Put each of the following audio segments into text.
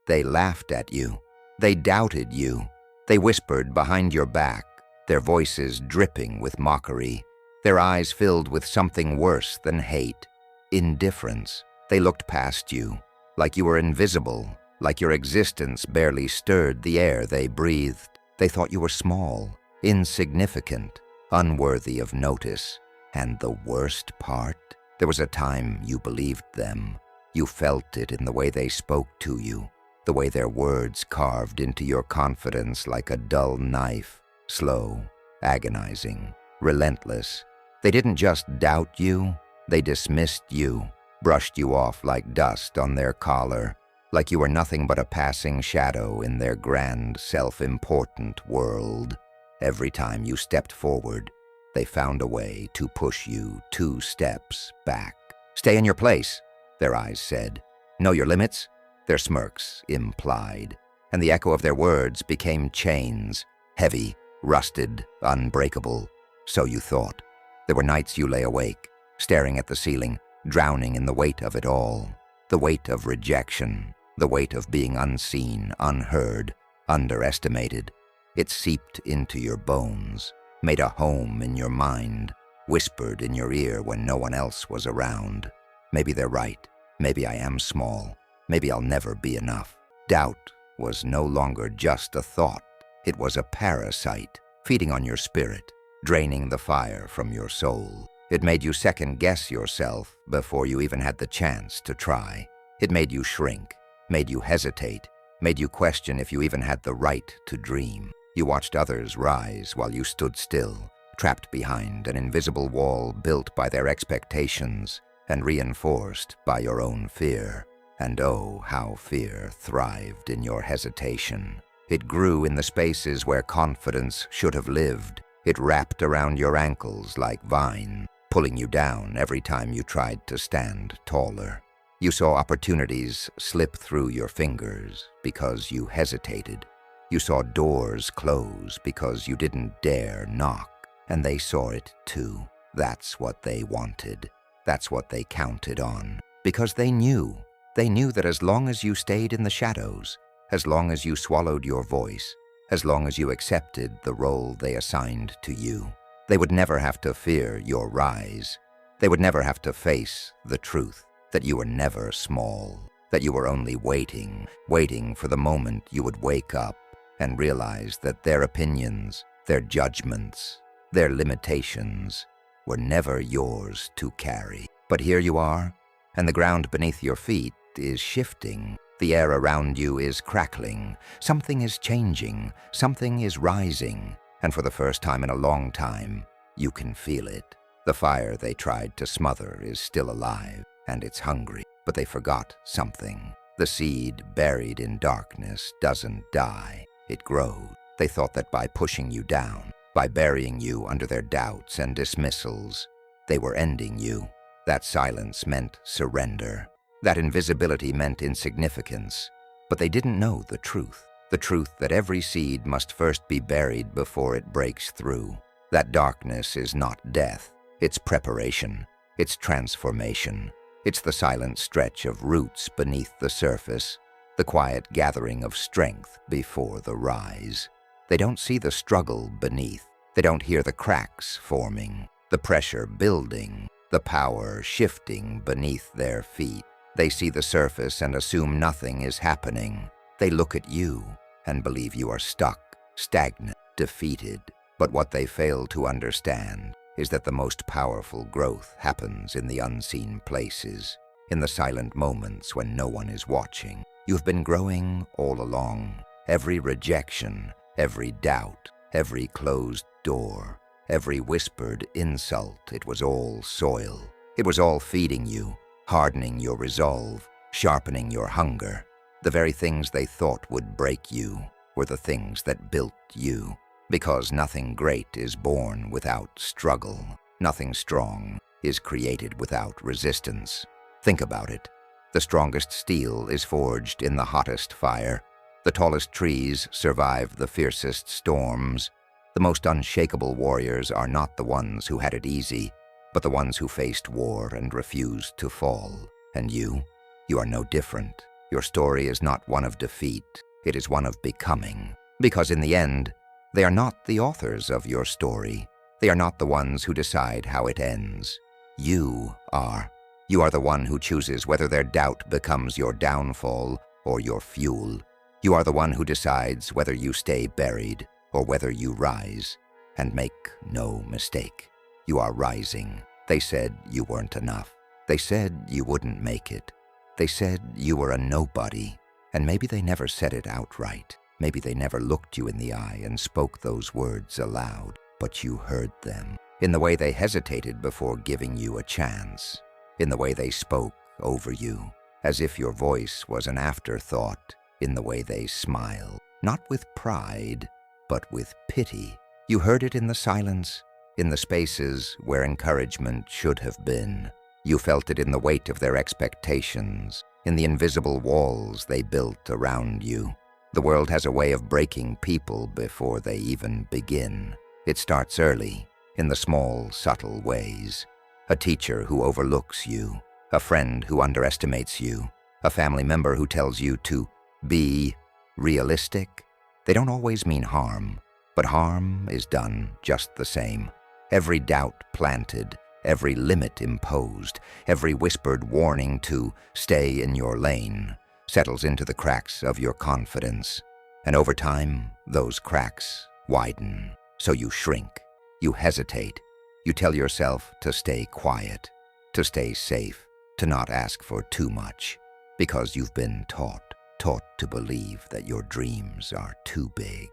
They laughed at you. They doubted you. They whispered behind your back, their voices dripping with mockery, their eyes filled with something worse than hate, indifference. They looked past you, like you were invisible, like your existence barely stirred the air they breathed. They thought you were small, insignificant, unworthy of notice. And the worst part? There was a time you believed them. You felt it in the way they spoke to you, the way their words carved into your confidence like a dull knife, slow, agonizing, relentless. They didn't just doubt you, they dismissed you, brushed you off like dust on their collar, like you were nothing but a passing shadow in their grand, self-important world. Every time you stepped forward, they found a way to push you 2 steps back. "Stay in your place," their eyes said. "Know your limits," their smirks implied. And the echo of their words became chains, heavy, rusted, unbreakable. So you thought. There were nights you lay awake, staring at the ceiling, drowning in the weight of it all. The weight of rejection, the weight of being unseen, unheard, underestimated. It seeped into your bones, made a home in your mind, whispered in your ear when no one else was around. Maybe they're right. Maybe I am small. Maybe I'll never be enough. Doubt was no longer just a thought. It was a parasite, feeding on your spirit, draining the fire from your soul. It made you second-guess yourself before you even had the chance to try. It made you shrink, made you hesitate, made you question if you even had the right to dream. You watched others rise while you stood still, trapped behind an invisible wall built by their expectations and reinforced by your own fear. And oh, how fear thrived in your hesitation. It grew in the spaces where confidence should have lived. It wrapped around your ankles like vine, pulling you down every time you tried to stand taller. You saw opportunities slip through your fingers because you hesitated. You saw doors close because you didn't dare knock. And they saw it too. That's what they wanted. That's what they counted on. Because they knew that as long as you stayed in the shadows, as long as you swallowed your voice, as long as you accepted the role they assigned to you, they would never have to fear your rise. They would never have to face the truth that you were never small, that you were only waiting for the moment you would wake up and realize that their opinions, their judgments, their limitations were never yours to carry. But here you are, and the ground beneath your feet is shifting. The air around you is crackling. Something is changing. Something is rising. And for the first time in a long time, you can feel it. The fire they tried to smother is still alive, and it's hungry. But they forgot something. The seed buried in darkness doesn't die. It grows. They thought that by pushing you down, by burying you under their doubts and dismissals, they were ending you. That silence meant surrender. That invisibility meant insignificance. But they didn't know the truth that every seed must first be buried before it breaks through. That darkness is not death. It's preparation. It's transformation. It's the silent stretch of roots beneath the surface, the quiet gathering of strength before the rise. They don't see the struggle beneath. They don't hear the cracks forming, the pressure building, the power shifting beneath their feet. They see the surface and assume nothing is happening. They look at you and believe you are stuck, stagnant, defeated. But what they fail to understand is that the most powerful growth happens in the unseen places, in the silent moments when no one is watching. You've been growing all along. Every rejection, every doubt, every closed door, every whispered insult, it was all soil. It was all feeding you, hardening your resolve, sharpening your hunger. The very things they thought would break you were the things that built you. Because nothing great is born without struggle. Nothing strong is created without resistance. Think about it. The strongest steel is forged in the hottest fire. The tallest trees survive the fiercest storms. The most unshakable warriors are not the ones who had it easy, but the ones who faced war and refused to fall. And you are no different. Your story is not one of defeat, it is one of becoming. Because in the end, they are not the authors of your story. They are not the ones who decide how it ends. You are. You are the one who chooses whether their doubt becomes your downfall or your fuel. You are the one who decides whether you stay buried or whether you rise. And make no mistake, you are rising. They said you weren't enough. They said you wouldn't make it. They said you were a nobody. And maybe they never said it outright. Maybe they never looked you in the eye and spoke those words aloud. But you heard them, in the way they hesitated before giving you a chance, in the way they spoke over you, as if your voice was an afterthought, in the way they smiled, not with pride, but with pity. You heard it in the silence, in the spaces where encouragement should have been. You felt it in the weight of their expectations, in the invisible walls they built around you. The world has a way of breaking people before they even begin. It starts early, in the small, subtle ways. A teacher who overlooks you, a friend who underestimates you, a family member who tells you to be realistic. They don't always mean harm, but harm is done just the same. Every doubt planted, every limit imposed, every whispered warning to stay in your lane settles into the cracks of your confidence. And over time, those cracks widen. So you shrink, you hesitate, you tell yourself to stay quiet, to stay safe, to not ask for too much, because you've been taught to believe that your dreams are too big,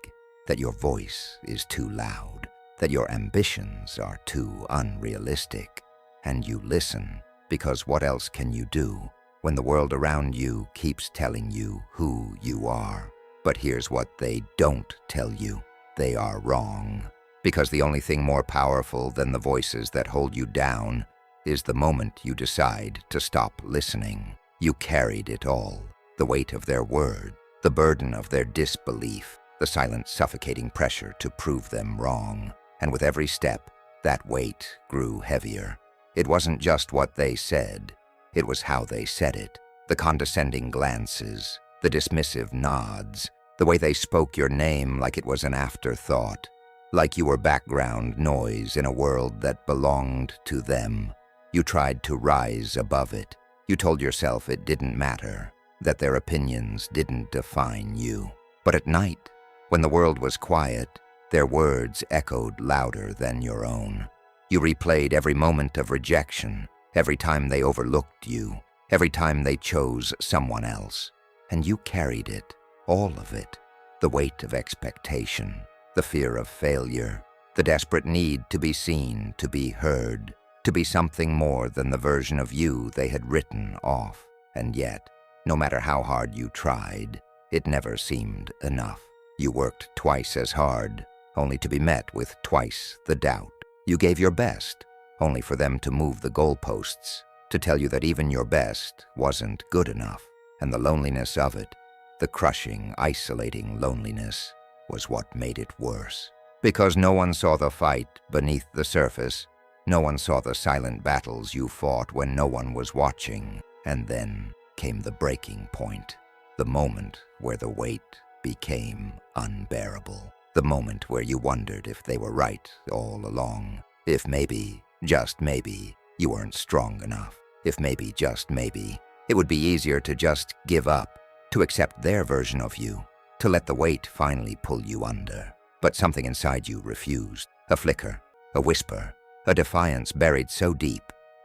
that your voice is too loud, that your ambitions are too unrealistic. And you listen, because what else can you do when the world around you keeps telling you who you are? But here's what they don't tell you. They are wrong. Because the only thing more powerful than the voices that hold you down is the moment you decide to stop listening. You carried it all. The weight of their word, the burden of their disbelief, the silent suffocating pressure to prove them wrong. And with every step, that weight grew heavier. It wasn't just what they said, it was how they said it. The condescending glances, the dismissive nods, the way they spoke your name like it was an afterthought, like you were background noise in a world that belonged to them. You tried to rise above it. You told yourself it didn't matter, that their opinions didn't define you. But at night, when the world was quiet, their words echoed louder than your own. You replayed every moment of rejection, every time they overlooked you, every time they chose someone else. And you carried it, all of it, the weight of expectation, the fear of failure, the desperate need to be seen, to be heard, to be something more than the version of you they had written off. And yet, no matter how hard you tried, it never seemed enough. You worked twice as hard, only to be met with twice the doubt. You gave your best, only for them to move the goalposts, to tell you that even your best wasn't good enough. And the loneliness of it, the crushing, isolating loneliness, was what made it worse. Because no one saw the fight beneath the surface, no one saw the silent battles you fought when no one was watching. And then came the breaking point, the moment where the weight became unbearable. The moment where you wondered if they were right all along. If maybe, just maybe, you weren't strong enough. If maybe, just maybe, it would be easier to just give up, to accept their version of you, to let the weight finally pull you under. But something inside you refused. A flicker, a whisper, a defiance buried so deep,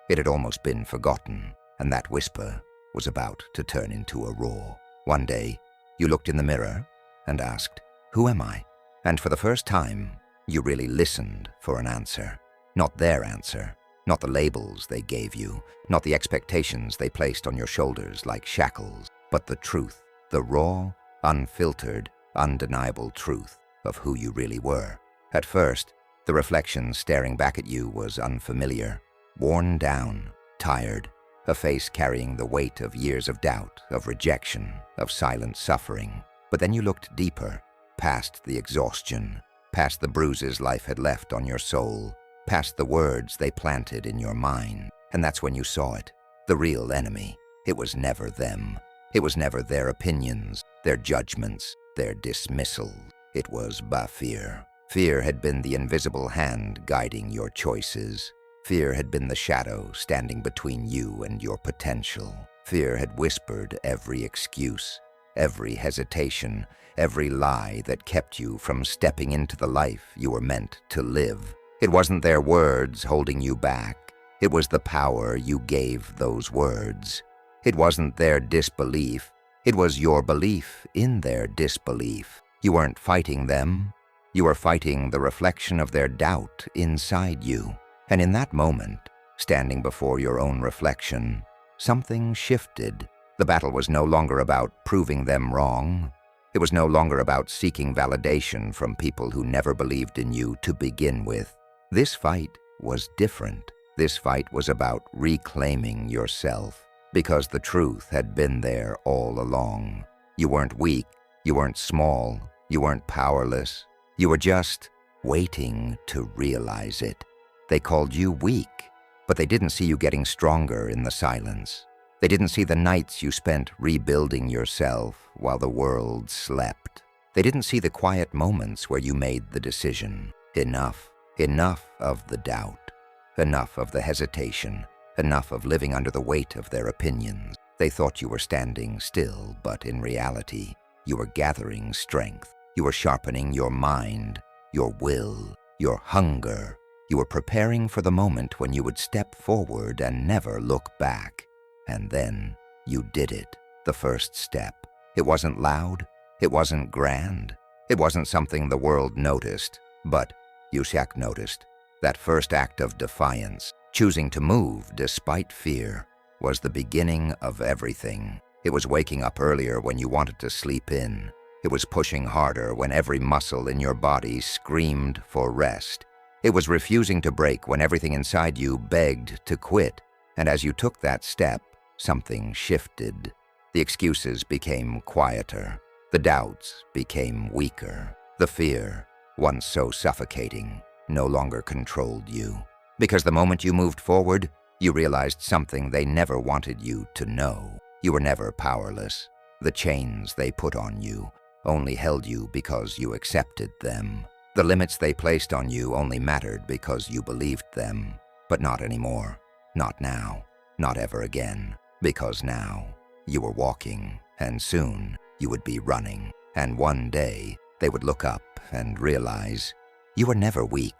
it had almost been forgotten. And that whisper was about to turn into a roar. One day, you looked in the mirror and asked, "Who am I?" And for the first time, you really listened for an answer. Not their answer, not the labels they gave you, not the expectations they placed on your shoulders like shackles, but the truth, the raw, unfiltered, undeniable truth of who you really were. At first, the reflection staring back at you was unfamiliar, worn down, tired, a face carrying the weight of years of doubt, of rejection, of silent suffering. But then you looked deeper, past the exhaustion, past the bruises life had left on your soul, past the words they planted in your mind. And that's when you saw it, the real enemy. It was never them. It was never their opinions, their judgments, their dismissal. It was fear. Fear had been the invisible hand guiding your choices. Fear had been the shadow standing between you and your potential. Fear had whispered every excuse, every hesitation, every lie that kept you from stepping into the life you were meant to live. It wasn't their words holding you back. It was the power you gave those words. It wasn't their disbelief. It was your belief in their disbelief. You weren't fighting them. You were fighting the reflection of their doubt inside you. And in that moment, standing before your own reflection, something shifted. The battle was no longer about proving them wrong. It was no longer about seeking validation from people who never believed in you to begin with. This fight was different. This fight was about reclaiming yourself, because the truth had been there all along. You weren't weak, you weren't small, you weren't powerless. You were just waiting to realize it. They called you weak, but they didn't see you getting stronger in the silence. They didn't see the nights you spent rebuilding yourself while the world slept. They didn't see the quiet moments where you made the decision. Enough of the doubt, enough of the hesitation, enough of living under the weight of their opinions. They thought you were standing still, but in reality, you were gathering strength. You were sharpening your mind, your will, your hunger. You were preparing for the moment when you would step forward and never look back. And then you did it, the first step. It wasn't loud, it wasn't grand, it wasn't something the world noticed, but Yushak noticed. That first act of defiance, choosing to move despite fear, was the beginning of everything. It was waking up earlier when you wanted to sleep in. It was pushing harder when every muscle in your body screamed for rest. It was refusing to break when everything inside you begged to quit. And as you took that step, something shifted. The excuses became quieter. The doubts became weaker. The fear, once so suffocating, no longer controlled you. Because the moment you moved forward, you realized something they never wanted you to know. You were never powerless. The chains they put on you only held you because you accepted them. The limits they placed on you only mattered because you believed them. But not anymore. Not now. Not ever again. Because now, you were walking, and soon you would be running. And one day, they would look up and realize you were never weak.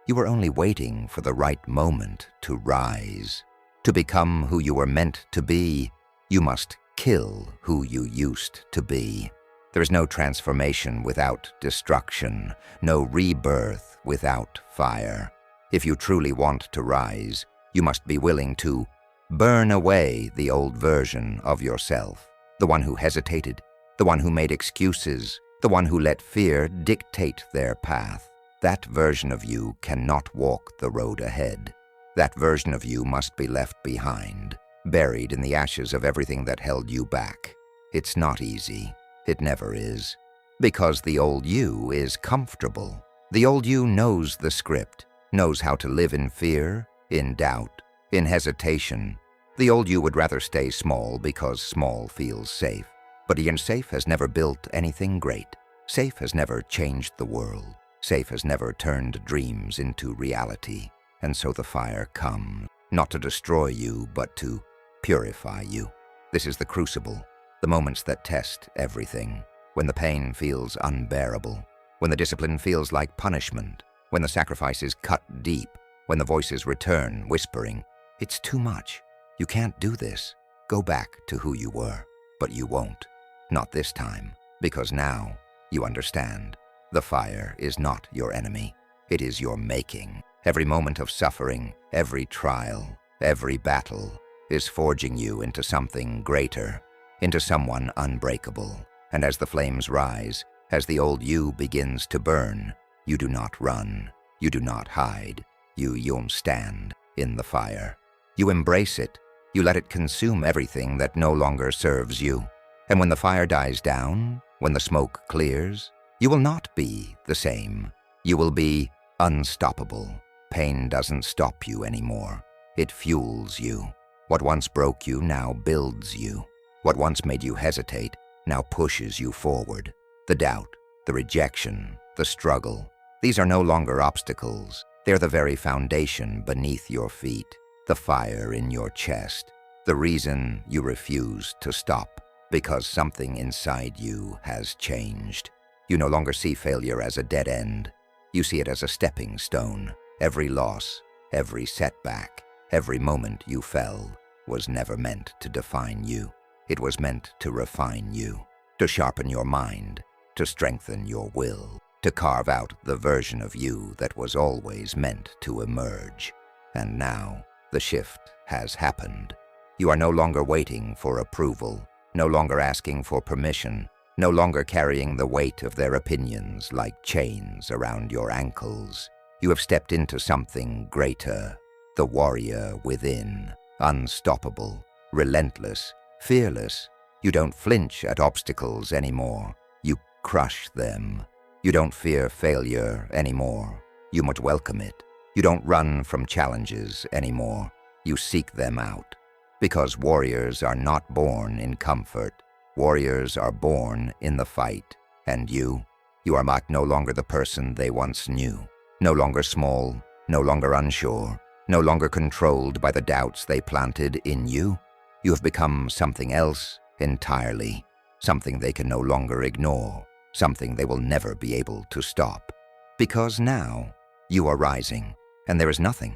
You were only waiting for the right moment to rise. To become who you were meant to be, you must kill who you used to be. There is no transformation without destruction, no rebirth without fire. If you truly want to rise, you must be willing to burn away the old version of yourself, the one who hesitated, the one who made excuses, the one who let fear dictate their path. That version of you cannot walk the road ahead. That version of you must be left behind, buried in the ashes of everything that held you back. It's not easy. It never is. Because the old you is comfortable. The old you knows the script, knows how to live in fear, in doubt, in hesitation. The old you would rather stay small because small feels safe. But being safe has never built anything great. Safe has never changed the world. Safe has never turned dreams into reality. And so the fire comes, not to destroy you, but to purify you. This is the crucible, the moments that test everything. When the pain feels unbearable. When the discipline feels like punishment. When the sacrifice is cut deep. When the voices return, whispering, "It's too much. You can't do this. Go back to who you were." But you won't. Not this time. Because now you understand. The fire is not your enemy. It is your making. Every moment of suffering, every trial, every battle is forging you into something greater, into someone unbreakable. And as the flames rise, as the old you begins to burn, you do not run. You do not hide. You stand in the fire. You embrace it. You let it consume everything that no longer serves you. And when the fire dies down, when the smoke clears, you will not be the same. You will be unstoppable. Pain doesn't stop you anymore. It fuels you. What once broke you now builds you. What once made you hesitate now pushes you forward. The doubt, the rejection, the struggle, these are no longer obstacles. They're the very foundation beneath your feet, the fire in your chest, the reason you refuse to stop, because something inside you has changed. You no longer see failure as a dead end. You see it as a stepping stone. Every loss, every setback, every moment you fell was never meant to define you. It was meant to refine you, to sharpen your mind, to strengthen your will, to carve out the version of you that was always meant to emerge. And now, the shift has happened. You are no longer waiting for approval, no longer asking for permission, no longer carrying the weight of their opinions like chains around your ankles. You have stepped into something greater, the warrior within, unstoppable, relentless, fearless. You don't flinch at obstacles anymore. You crush them. You don't fear failure anymore. You must welcome it. You don't run from challenges anymore. You seek them out. Because warriors are not born in comfort. Warriors are born in the fight. And you are no longer the person they once knew. No longer small, no longer unsure, no longer controlled by the doubts they planted in you. You have become something else entirely, something they can no longer ignore, something they will never be able to stop. Because now, you are rising, and there is nothing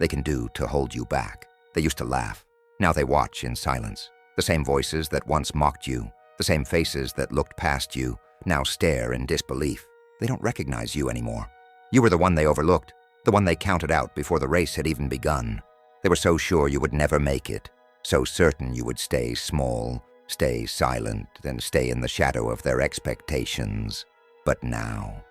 they can do to hold you back. They used to laugh. Now they watch in silence. The same voices that once mocked you, the same faces that looked past you, now stare in disbelief. They don't recognize you anymore. You were the one they overlooked, the one they counted out before the race had even begun. They were so sure you would never make it, so certain you would stay small, stay silent, and stay in the shadow of their expectations. But now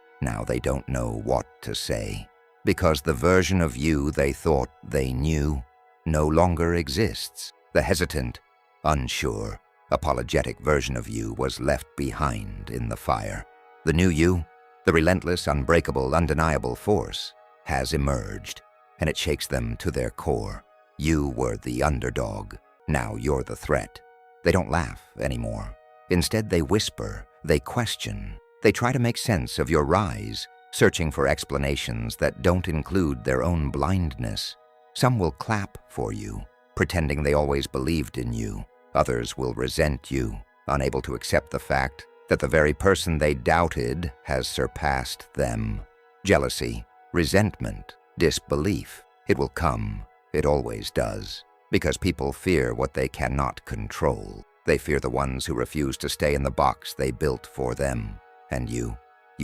they don't know what to say, because the version of you they thought they knew no longer exists. The hesitant, unsure, apologetic version of you was left behind in the fire. The new you, the relentless, unbreakable, undeniable force, has emerged, and it shakes them to their core. You were the underdog. Now you're the threat. They don't laugh anymore. Instead, they whisper, they question, they try to make sense of your rise, searching for explanations that don't include their own blindness. Some will clap for you, pretending they always believed in you. Others will resent you, unable to accept the fact that the very person they doubted has surpassed them. Jealousy, resentment, disbelief. It will come. It always does. Because people fear what they cannot control. They fear the ones who refuse to stay in the box they built for them. And you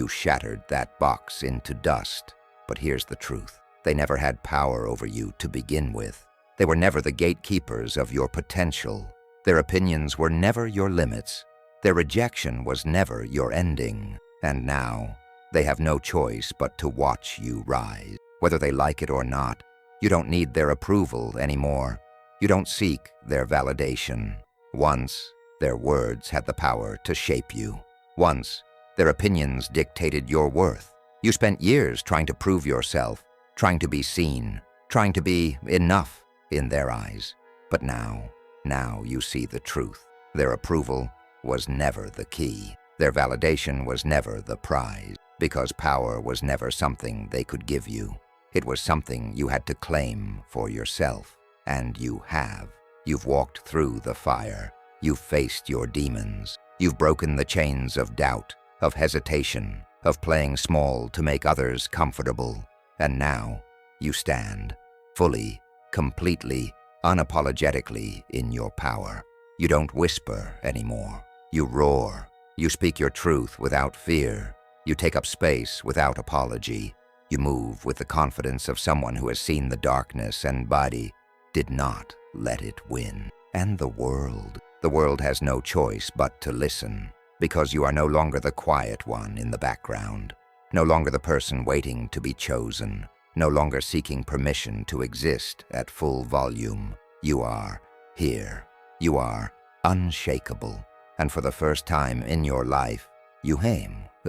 shattered that box into dust. But here's the truth. They never had power over you to begin with. They were never the gatekeepers of your potential. Their opinions were never your limits. Their rejection was never your ending. And now, they have no choice but to watch you rise. Whether they like it or not, you don't need their approval anymore. You don't seek their validation. Once, their words had the power to shape you. Once, their opinions dictated your worth. You spent years trying to prove yourself, trying to be seen, trying to be enough in their eyes. But now you see the truth. Their approval was never the key. Their validation was never the prize, because power was never something they could give you. It was something you had to claim for yourself. And you have. You've walked through the fire. You've faced your demons. You've broken the chains of doubt, of hesitation, of playing small to make others comfortable. And now, you stand, fully, completely, unapologetically in your power. You don't whisper anymore. You roar. You speak your truth without fear. You take up space without apology. You move with the confidence of someone who has seen the darkness and did not let it win. And the world has no choice but to listen, because you are no longer the quiet one in the background, no longer the person waiting to be chosen, no longer seeking permission to exist at full volume. You are here. You are unshakable. And for the first time in your life, you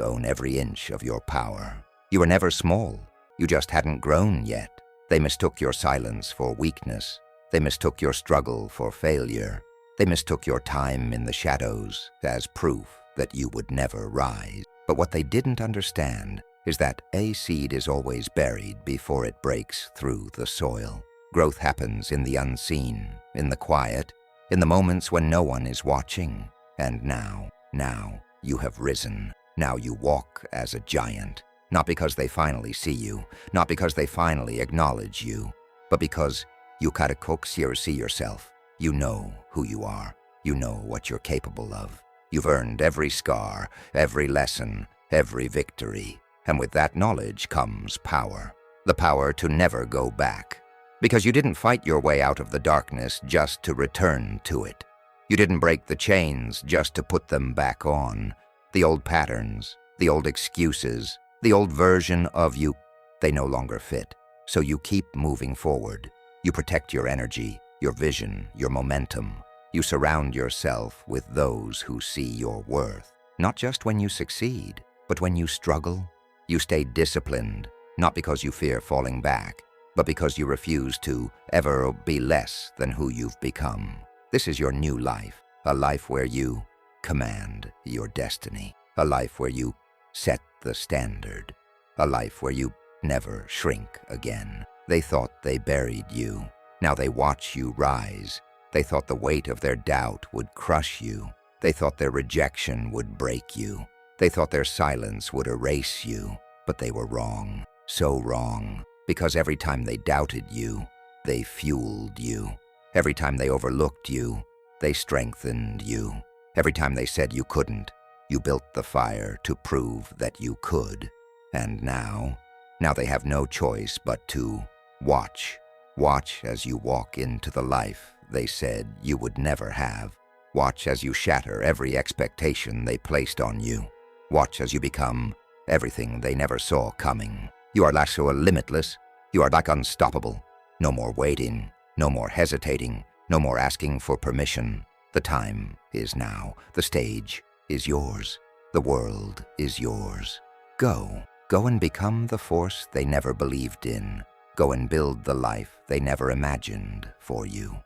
own every inch of your power. You were never small. You just hadn't grown yet. They mistook your silence for weakness. They mistook your struggle for failure. They mistook your time in the shadows as proof that you would never rise. But what they didn't understand is that a seed is always buried before it breaks through the soil. Growth happens in the unseen, in the quiet, in the moments when no one is watching. And now, you have risen. Now you walk as a giant. Not because they finally see you, not because they finally acknowledge you, but because you see yourself. You know who you are. You know what you're capable of. You've earned every scar, every lesson, every victory. And with that knowledge comes power. The power to never go back. Because you didn't fight your way out of the darkness just to return to it. You didn't break the chains just to put them back on. The old patterns, the old excuses, the old version of you, they no longer fit. So you keep moving forward. You protect your energy, your vision, your momentum. You surround yourself with those who see your worth. Not just when you succeed, but when you struggle. You stay disciplined, not because you fear falling back, but because you refuse to ever be less than who you've become. This is your new life, a life where you command your destiny, a life where you set the standard, a life where you never shrink again. They thought they buried you. Now they watch you rise. They thought the weight of their doubt would crush you. They thought their rejection would break you. They thought their silence would erase you. But they were wrong, so wrong, because every time they doubted you, they fueled you. Every time they overlooked you, they strengthened you. Every time they said you couldn't, you built the fire to prove that you could. And now they have no choice but to watch. Watch as you walk into the life they said you would never have. Watch as you shatter every expectation they placed on you. Watch as you become everything they never saw coming. You are like so limitless. You are like unstoppable. No more waiting, no more hesitating, no more asking for permission. The time is now. The stage is yours. The world is yours. Go and become the force they never believed in. Go and build the life they never imagined for you.